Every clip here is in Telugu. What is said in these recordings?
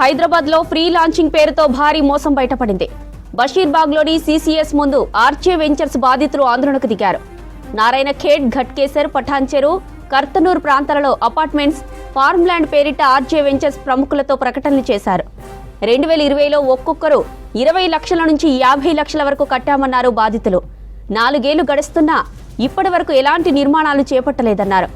హైదరాబాద్ లో ఫ్రీ లాంచింగ్ పేరుతో భారీ మోసం బయటపడింది. బషీర్బాగ్ లోని సిసిఎస్ ముందు ఆర్చే వెంచర్స్ బాధితులు ఆందోళనకు దిగారు. నారాయణ ఖేడ్, ఘట్కేసర్, పఠాన్చెరు, కర్తనూర్ ప్రాంతాలలో అపార్ట్మెంట్స్, ఫార్మ్ ల్యాండ్ పేరిట ఆర్చే వెంచర్స్ ప్రముఖులతో ప్రకటనలు చేశారు. 2020లో ఒక్కొక్కరు 20 లక్షల నుంచి 50 లక్షల వరకు కట్టామన్నారు బాధితులు. 4 ఏళ్లు గడుస్తున్నా ఇప్పటి వరకు ఎలాంటి నిర్మాణాలు చేపట్టలేదన్నారు.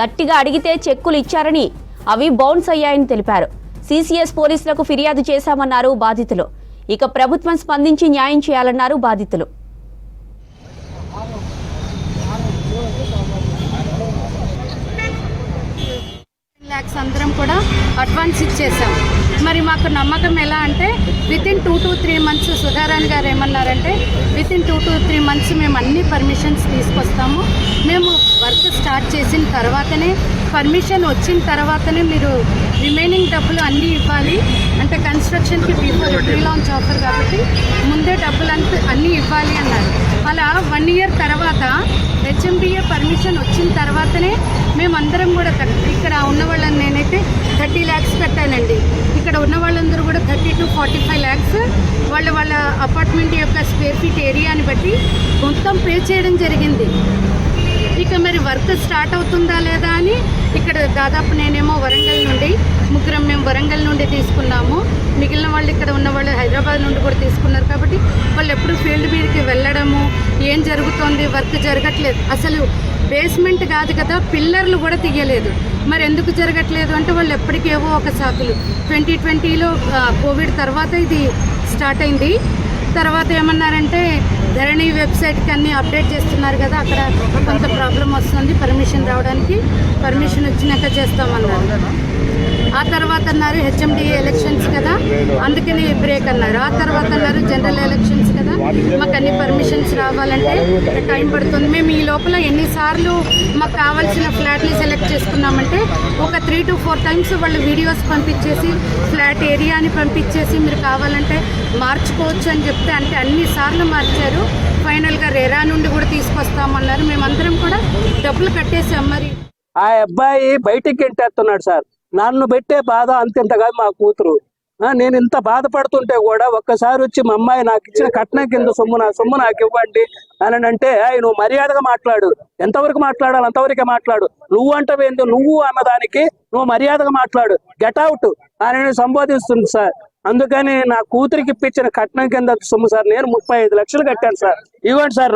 గట్టిగా అడిగితే చెక్కులు ఇచ్చారని అవి బౌన్స్ అయ్యాయని తెలిపారు. సిసిఎస్ పోలీసులకు ఫిర్యాదు చేశామన్నారు బాధితులు. ఇక ప్రభుత్వం స్పందించి న్యాయం చేయాలన్నారు బాధితులు. అందరం కూడా అడ్వాన్స్ ఇచ్చేసాం. మరి మాకు నమ్మకం ఎలా అంటే వితిన్ 2 to 3 months సుధారాణి గారు ఏమన్నారంటే వితిన్ 2 to 3 months మేము అన్ని పర్మిషన్స్ తీసుకొస్తాము. మేము వర్క్ స్టార్ట్ చేసిన తర్వాతనే, పర్మిషన్ వచ్చిన తర్వాతనే మీరు రిమైనింగ్ డబ్బులు అన్నీ ఇవ్వాలి. అంటే కన్స్ట్రక్షన్కి బిఫోర్ ప్రీ లాంచ్ ఆఫర్ కాబట్టి ముందే డబ్బులు అన్నీ ఇవ్వాలి అన్నారు. అలా 1 year తర్వాత హెచ్ఎండిఏ పర్మిషన్ వచ్చిన తర్వాతనే మేమందరం కూడా ఇక్కడ ఉన్న వాళ్ళని నేనైతే 30 lakhs కట్టానండి. ఇక్కడ ఉన్న వాళ్ళందరూ కూడా 30 to 45 lakhs వాళ్ళ అపార్ట్మెంట్ యొక్క స్క్వేర్ ఫీట్ ఏరియాని బట్టి మొత్తం పే చేయడం జరిగింది. ఇక మరి వర్క్ స్టార్ట్ అవుతుందా లేదా అని ఇక్కడ దాదాపు నేనేమో వరంగల్ నుండి మేము వరంగల్ నుండి తీసుకున్నాము. మిగిలిన వాళ్ళు ఇక్కడ ఉన్న వాళ్ళు హైదరాబాద్ నుండి కూడా తీసుకున్నారు. కాబట్టి వాళ్ళు ఎప్పుడు ఫీల్డ్ మీదకి వెళ్ళడము, ఏం జరుగుతోంది, వర్క్ జరగట్లేదు, అసలు బేస్మెంట్ కాదు కదా పిల్లర్లు కూడా తీయలేదు. మరి ఎందుకు జరగట్లేదు అంటే వాళ్ళు ఎప్పటికేవో ఒక సాకులు. 2020లో కోవిడ్ తర్వాత ఇది స్టార్ట్ అయింది. తర్వాత ఏమన్నారంటే ధరణి వెబ్సైట్కి అన్నీ అప్డేట్ చేస్తున్నారు కదా, అక్కడ కొంత ప్రాబ్లం వస్తుంది పర్మిషన్ రావడానికి, పర్మిషన్ వచ్చినాక చేస్తామన్నారు. ఆ తర్వాత అన్నారు హెచ్ఎండిఏ ఎలక్షన్స్ కదా అందుకని బ్రేక్ అన్నారు. ఆ తర్వాత అన్నారు జనరల్ ఎలక్షన్స్ కదా మాకు అన్ని పర్మిషన్స్ రావాలంటే టైం పడుతుంది. మేము ఈ లోపల ఎన్నిసార్లు మాకు కావాల్సిన ఫ్లాట్ని సెలెక్ట్ చేసుకున్నామంటే ఒక 3 to 4 times వాళ్ళు వీడియోస్ పంపించేసి ఫ్లాట్ ఏరియాని పంపించేసి మీరు కావాలంటే మార్చుకోవచ్చు అని చెప్తే అంటే అన్నిసార్లు మార్చారు. ఫైనల్గా రెరా నుండి కూడా తీసుకొస్తామన్నారు. మేమందరం కూడా డబ్బులు కట్టేసాం. మరి ఆ అబ్బాయి బయటికి ఎంటేస్తున్నాడు సార్. నన్ను పెట్టే బాధ అంతెంత కాదు మా కూతురు. నేను ఇంత బాధపడుతుంటే కూడా ఒక్కసారి వచ్చి మా అమ్మాయి నాకు ఇచ్చిన కట్నం కింద సొమ్ము నాకు ఇవ్వండి అని అంటే నువ్వు మర్యాదగా మాట్లాడు, ఎంతవరకు మాట్లాడాలి అంతవరకే మాట్లాడు, నువ్వు అంటవేందు నువ్వు అన్నదానికి నువ్వు మర్యాదగా మాట్లాడు, గెట్ అవుట్ అని సంబోధిస్తుంది సార్. అందుకని నా కూతురికి ఇప్పించిన కట్నం కింద సొమ్ము సార్ నేను 35 లక్షలు కట్టాను సార్. ఇవ్వండి సార్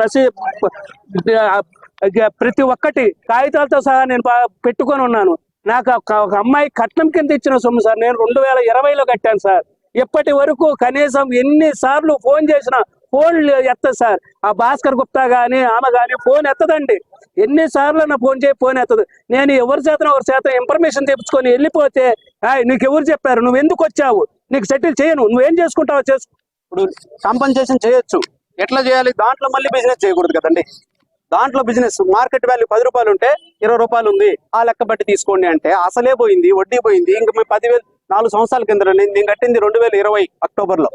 ప్రతి ఒక్కటి కాగితాలతో సహా నేను పెట్టుకొని ఉన్నాను. నాకు ఒక అమ్మాయి కట్నం కింద ఇచ్చిన సొమ్ము సార్ నేను 2020లో కట్టాను సార్. ఇప్పటి వరకు కనీసం ఎన్నిసార్లు ఫోన్ చేసినా ఫోన్లు ఎత్తదు సార్. ఆ భాస్కర్ గుప్తా కానీ ఆమె కానీ ఫోన్ ఎత్తదండి. ఎన్నిసార్లు నా ఫోన్ ఎత్తదు. నేను ఎవరి చేత ఇన్ఫర్మేషన్ తెప్పించుకొని వెళ్ళిపోతే నీకు ఎవరు చెప్పారు, నువ్వు ఎందుకు వచ్చావు, నీకు సెటిల్ చేయను, నువ్వేం చేసుకుంటావో చేసుకో. ఇప్పుడు కాంపన్సేషన్ చేయొచ్చు, ఎట్లా చేయాలి, దాంట్లో మళ్ళీ బిజినెస్ చేయకూడదు కదండి. దాంట్లో బిజినెస్ మార్కెట్ వాల్యూ 10 రూపాయలు ఉంటే 20 రూపాయలు ఉంది ఆ లెక్క బట్టి తీసుకోండి అంటే అసలే పోయింది, వడ్డీ పోయింది. ఇంకా మేము 10,000 4 సంవత్సరాల కింద నేను కట్టింది 2020 అక్టోబర్లో.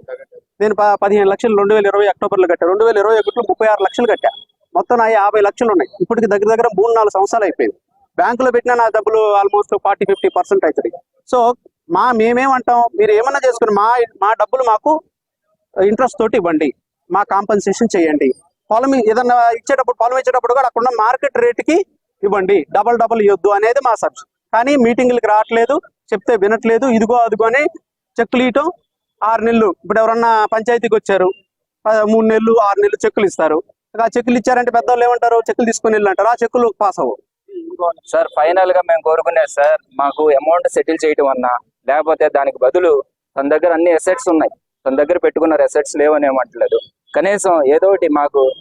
నేను 15 లక్షలు 2020 అక్టోబర్లో కట్టా. 2021లో 36 లక్షలు కట్టా. మొత్తం నా 50 లక్షలు ఉన్నాయి. ఇప్పటికి దగ్గర 3-4 సంవత్సరాలు అయిపోయింది. బ్యాంకులో పెట్టిన నా డబ్బులు ఆల్మోస్ట్ 40-50% అవుతుంది. సో మేమేమంటాం, మీరు ఏమన్నా చేసుకుని మా డబ్బులు మాకు ఇంట్రెస్ట్ తోటి ఇవ్వండి, మా కాంపన్సేషన్ చేయండి. పొలం ఏదన్నా పొలం ఇచ్చేటప్పుడు కూడా అక్కడ మార్కెట్ రేటుకి ఇవ్వండి, డబల్ ఇవ్వద్దు అనేది మా సబ్జెక్ట్. కానీ మీటింగ్లకి రావట్లేదు, చెప్తే వినట్లేదు. ఇదిగో అదిగో అని చెక్కులు ఇవ్వటం. 6 నెలలు ఇప్పుడు ఎవరన్నా పంచాయతీకి వచ్చారు 3 నెలలు 6 నెలలు చెక్కులు ఇస్తారు. ఆ చెక్కులు ఇచ్చారంటే పెద్దవాళ్ళు ఏమంటారు, చెక్కులు తీసుకుని వెళ్ళి అంటారు, ఆ చెక్కులు పాస్ అవ్వవు సార్. ఫైనల్ గా మేము కోరుకునేది సార్ మాకు అమౌంట్ సెటిల్ చేయటం అన్నా, లేకపోతే దానికి బదులు తన దగ్గర అన్ని అసెట్స్ ఉన్నాయి, తన దగ్గర పెట్టుకున్న అసెట్స్ లేవని ఏమంటలేదు. కనీసం ఏదో ఒకటి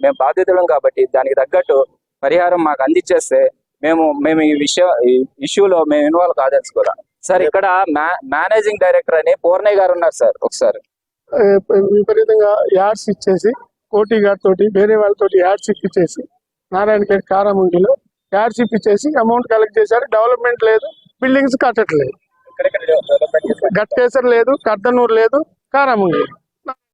మేము బాధితులం కాబట్టి దానికి తగ్గట్టు పరిహారం మాకు అందించేస్తే మేము ఈ ఇష్యూలో మేము ఇన్వాల్వ్ కాదలుచుకోరా సార్. ఇక్కడ మేనేజింగ్ డైరెక్టర్ అని పూర్ణయ్య గారు ఉన్నారు సార్. ఒకసారి విపరీతంగా యాడ్స్ ఇచ్చేసి కోటి గారితో వేరే వాళ్ళతో యాడ్స్ ఇప్పించేసి నారాయణ ఖేడ్ కారాముండిలో యాడ్స్ ఇప్పించేసి అమౌంట్ కలెక్ట్ చేశారు. డెవలప్మెంట్ లేదు, బిల్డింగ్స్ కట్టట్లేదు. ఘట్కేసర్ లేదు, కర్దనూర్ లేదు, కారాముండి